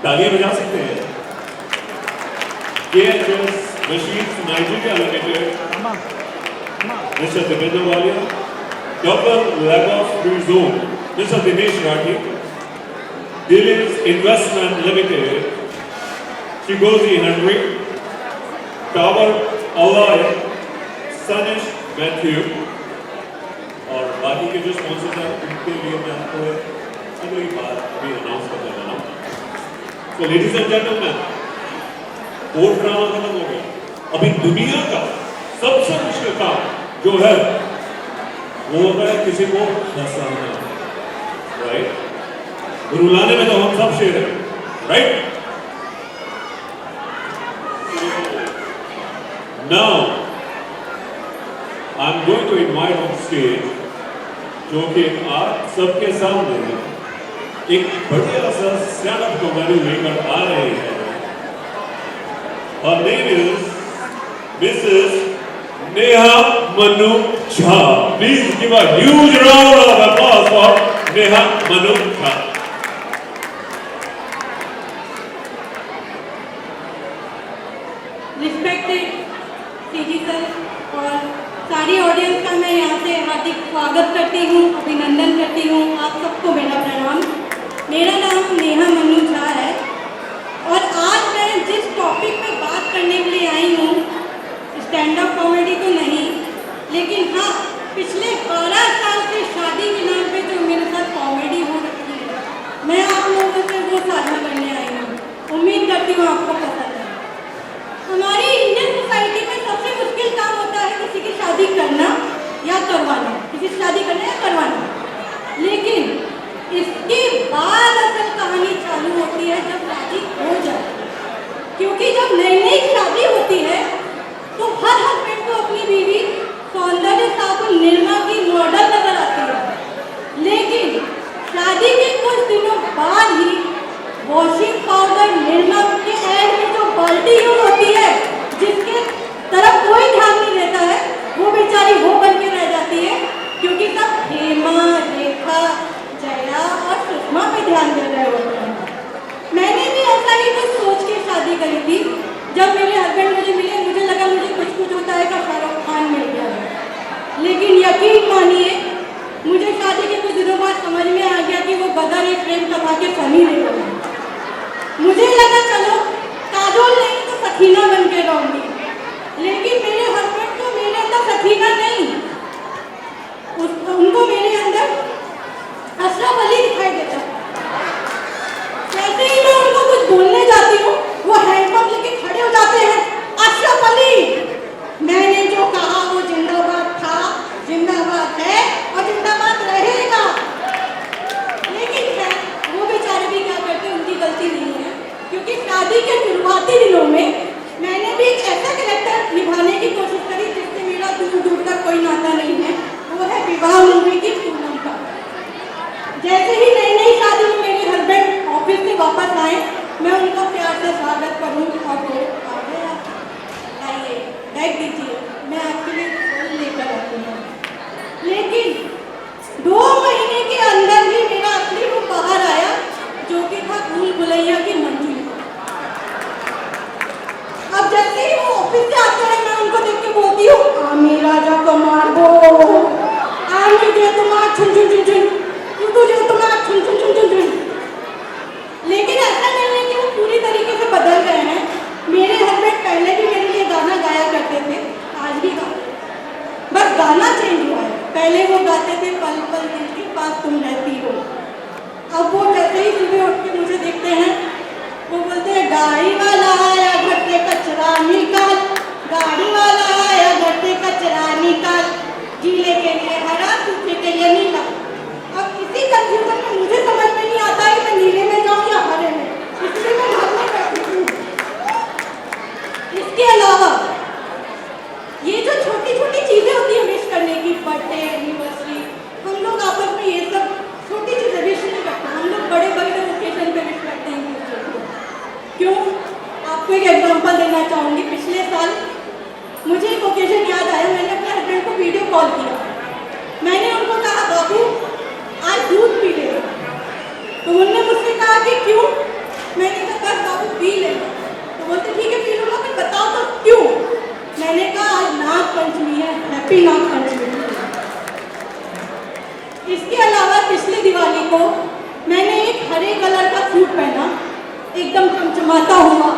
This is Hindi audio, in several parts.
तालियां बजा सकते हैं। KHS Machines Nigeria Limited, Mr. Dipendra Walia, Dr. Lagos Free Zone, Mr. Dinesh Rathi, Dilis Investment Limited, Chigozi Henry, Tower Alloy, Sanish Matthew, और बाकी के जो स्पॉन्सर्स हैं उनके लिए मैं आपको अगली बार अभी अनाउंस कर देना हूँ। तो ladies and gentleman, court drama खत्म हो गया। अभी दुनिया का सबसे मुश्किल काम जो है वो होता है किसी को हंसाना, राइट? रुलाने में तो हम सब शेर हैं, right? Now I'm going to invite on stage जो कि आप सबके सामने एक बढ़िया सा स्टैंड अप कॉमेडी लेकर आ रहे हैं। Her name is Mrs. Neha Manu Jha. Please give a huge round of applause for Neha Manu Jha. Respected CG sir और सारी ऑडियंस का मैं यहाँ से हार्दिक स्वागत करती हूँ, अभिनंदन करती हूँ। आप सबको मेरा प्रणाम। मेरा नाम नेहा मनु झा है और आज मैं जिस टॉपिक पे बात करने के लिए आई हूँ, स्टैंड अप कॉमेडी तो नहीं, लेकिन हाँ पिछले 12 साल से शादी के नाम पे जो मेरे साथ कॉमेडी हो रखी है, मैं आप लोगों से वो साझा करने आई हूँ। उम्मीद करती हूँ आपको पसंद है। हमारी इंडियन सोसाइटी में सबसे मुश्किल काम होता है किसी की शादी करना या करवाना, किसी की शादी करना या करवाना। लेकिन इसके बाद असल कहानी चालू होती है जब शादी हो जाए, क्योंकि जब नई नई शादी होती है तो हर हस्बैंड को अपनी बीवी सौंदर्य साबुन निर्मा की मॉडल नजर आती है, लेकिन शादी के कुछ दिनों बाद ही वॉशिंग पाउडर निर्मा के ऐड में जो बाल्टी यूज होती है, जिसके तरफ कोई ध्यान नहीं देता है, वो बेचारी वो बन के रह जाती है, क्योंकि सब हेमा, रेखा, जया और सुषमा पे ध्यान दे रहे होते हैं। मैंने भी ऐसा ही कुछ सोच के शादी करी थी। जब मेरे हस्बैंड मुझे मिले, मुझे लगा मुझे कुछ होता है कि शाहरुख खान मिल गया है, लेकिन यकीन मानिए मुझे शादी के कुछ दिनों बाद समझ में आ गया कि वो गदर एक प्रेम कथा के सनी देओल है। मुझे लगा चलो काजोल नहीं तो सखीना बन के रहूंगी, लेकिन मेरे हस्बैंड को मेरे अंदर सखीना नहीं, उनको मेरे अंदर अशरफ अली दिखाई देता। जैसे ही मैं उनको कुछ बोलने जाती हूँ, वो हैंडपंप लेके खड़े हो जाते हैं। अशरफ अली, मैंने जो कहा वो जिंदाबाद था, जिंदाबाद है और जिंदाबाद रहेगा। लेकिन वो बेचारे भी क्या करते, उनकी गलती नहीं है, क्योंकि शादी के शुरुआती दिनों में मैंने भी एक ऐसा कैरेक्टर निभाने की कोशिश करी जिससे मेरा दूर दूर तक कोई नाता नहीं है। वो है विवाह मूवी की पूनम का। जैसे ही नई नई शादी में मेरे हस्बैंड ऑफिस से वापस आए, मैं उनका प्यार से स्वागत करूँ और वो आइए बैग दीजिए, मैं आपके लिए फूल लेकर आती हूँ। लेकिन 2 महीने के अंदर ही मेरा असली रूप बाहर आया, जो कि था भूल भुलैया की मंजू। अब जैसे ही वो ऑफिस से आते हैं, मैं उनको देख के बोलती हूँ, आमी राजा को मार दो, आम तुझे तुम्हारा छुन छुन छुन छुन, तुझे तुम्हारा छुन छुन छुन छुन छुन। लेकिन ऐसा नहीं है कि वो पूरी तरीके से बदल गए हैं। मेरे हस्बैंड पहले भी मेरे लिए गाना गाया करते थे, आज भी गाते हैं, बस गाना चेंज हुआ है। पहले वो गाते थे पल पल दिल के पास तुम रहती हो, अब वो जैसे ही सुबह उठ के मुझे देखते हैं, वो बोलते हैं गाड़ी वाला आया घर से कचरा निकाल, गाड़ी वाला आया घर से कचरा निकाल, गीले के लिए हरा, सूखे के लिए नीला। अब इसी कंफ्यूजन में मुझे समझ में नहीं आता है मैं नीले में जाऊँ या हरे में, इसलिए मैं घर में बैठी हूँ। इसके अलावा ये जो छोटी छोटी चीजें होती है विश करने की, बर्थडे, एनिवर्सरी, हम लोग आपस में ये सब छोटी चीजें विश नहीं करते, हम लोग बड़े बड़े ओकेजन पे विश करते हैं। क्यों? आपको एक एग्जांपल देना चाहूँगी। पिछले साल मुझे एक ओकेजन याद आया, मैंने अपने हस्बैंड को वीडियो कॉल किया। मैंने उनको कहा बाबू आज दूध पी ले, तो उन्होंने मुझसे कहा कि क्यों? मैंने कहा सूट पहना, एकदम चमचमाता हुआ।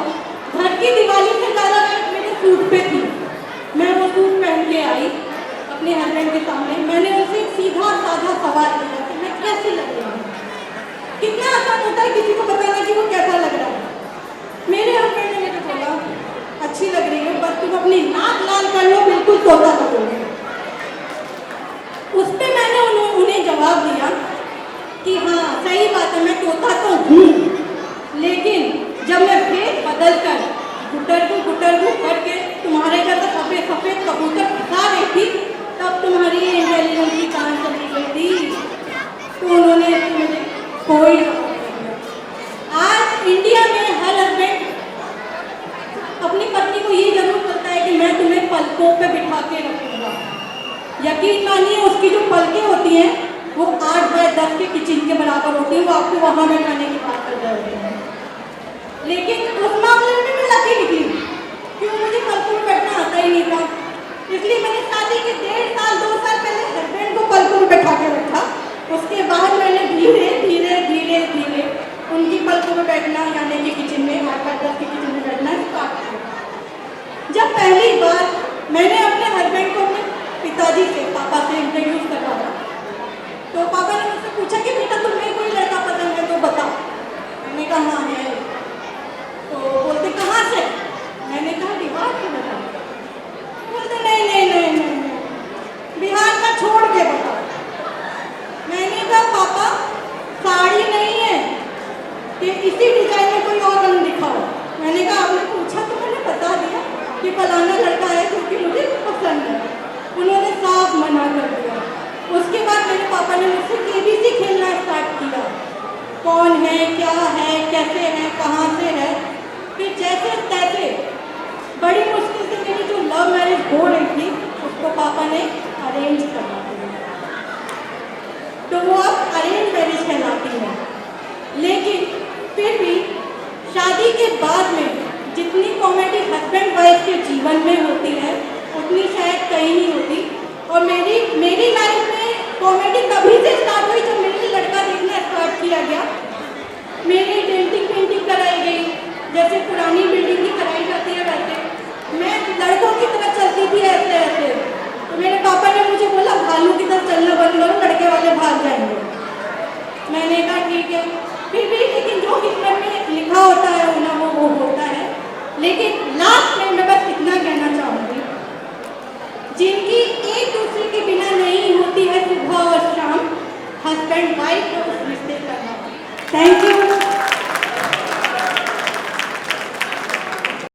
घर की दिवाली से ज़्यादा मेरे सूट पे थी। मैं वो सूट पहन के आई अपने हस्बैंड के सामने। मैंने उनसे सीधा साधा सवाल किया कि मैं कैसी लग रही हूँ। कितना आसान होता है किसी को बताना कि वो कैसा लग रहा है। मेरे हस्बैंड ने मुझे बोला अच्छी लग रही है, बस तुम अपनी नाक लाल कर लो, बिल्कुल तोता लगोगे। उस पर मैंने उन्हें जवाब दिया कि हाँ सही बात है, मैं तोता तो हूँ, लेकिन जब मैं भेद बदल कर गुटर करके तुम्हारे जैसा सफ़ेद सफ़ेद कबूतर फंसा रही थी, तब तुम्हारी इंटेलिजेंस की कहाँ चली गई थी। तो उन्होंने मुझे कोई जवाब नहीं दिया। आज इंडिया में हर हस्बैंड अपनी पत्नी को ये जरूर बोलता है कि मैं तुम्हें पलकों पे बिठा के रखूंगा। यकीन मानिए उसकी जो पलकें होती हैं वो 8 बाय 10 के किचन के बराबर होती है। वो आपको वहाँ बैठाने की बात कर रहे होते हैं। लेकिन उस मामले में मैं लकी निकली क्योंकि मुझे पलकों में बैठना आता ही नहीं था। इसलिए मैंने शादी के 1.5 साल 2 साल पहले हस्बैंड को पलकों में बैठा के रखा। उसके बाद मैंने धीरे धीरे उनकी पलकों में बैठना, यानी कि किचन में 8 बाय 10 के किचन में बैठना स्टार्ट किया। जब पहली बार मैंने अपने हस्बैंड को अपने पिताजी से, पापा से इंट्रोड्यूस करवाया, तो पापा ने मुझसे पूछा कि बेटा तुम्हें कोई लड़का पसंद है तो बताओ। मैंने कहा हाँ है। तो बोलते कहाँ से? मैंने कहा बिहार से बताओ। बोलते नहीं, बिहार का छोड़ के बताओ। मैंने कहा पापा साड़ी नहीं है कि इसी डिजाइन में कोई और रंग दिखाओ। मैंने कहा आपने पूछा तो मैंने बता दिया कि फलाना लड़का है जो कि मुझे पसंद है। उन्होंने साफ मना कर दिया। उसके बाद मेरे पापा ने मुझसे केबीसी खेलना स्टार्ट किया, कौन है, क्या है, कैसे है, कहाँ से है। फिर जैसे तैसे बड़ी मुश्किल से मेरी जो लव मैरिज हो रही थी उसको पापा ने अरेंज करवा दिया, तो वो अब अरेंज मैरिज कहलाती है। लेकिन फिर भी शादी के बाद में जितनी कॉमेडी हस्बैंड वाइफ के जीवन में होती है उतनी शायद कहीं नहीं होती। और मेरी लाइफ में कॉमेडी तभी से स्टार्ट हुई जब मेरे लिए लड़का देखना स्टार्ट किया गया। मेरी पेंटिंग कराई गई, जैसे पुरानी बिल्डिंग की कराई जाती है वैसे मैं लड़कों की तरह चलती थी ऐसे। तो मेरे पापा ने मुझे बोला भालू की तरह चलना बंद करो, लड़के वाले भाग जाएंगे। मैंने कहा ठीक है। फिर भी लेकिन जो किस्मत में लिखा होता है ना वो होता है। लेकिन लास्ट में मैं बस इतना कहना चाहूँगी, जिनकी एक दूसरे के बिना नहीं होती है सुबह और शाम, हस्बैंड वाइफ को उस रिश्ते करना। Thank you.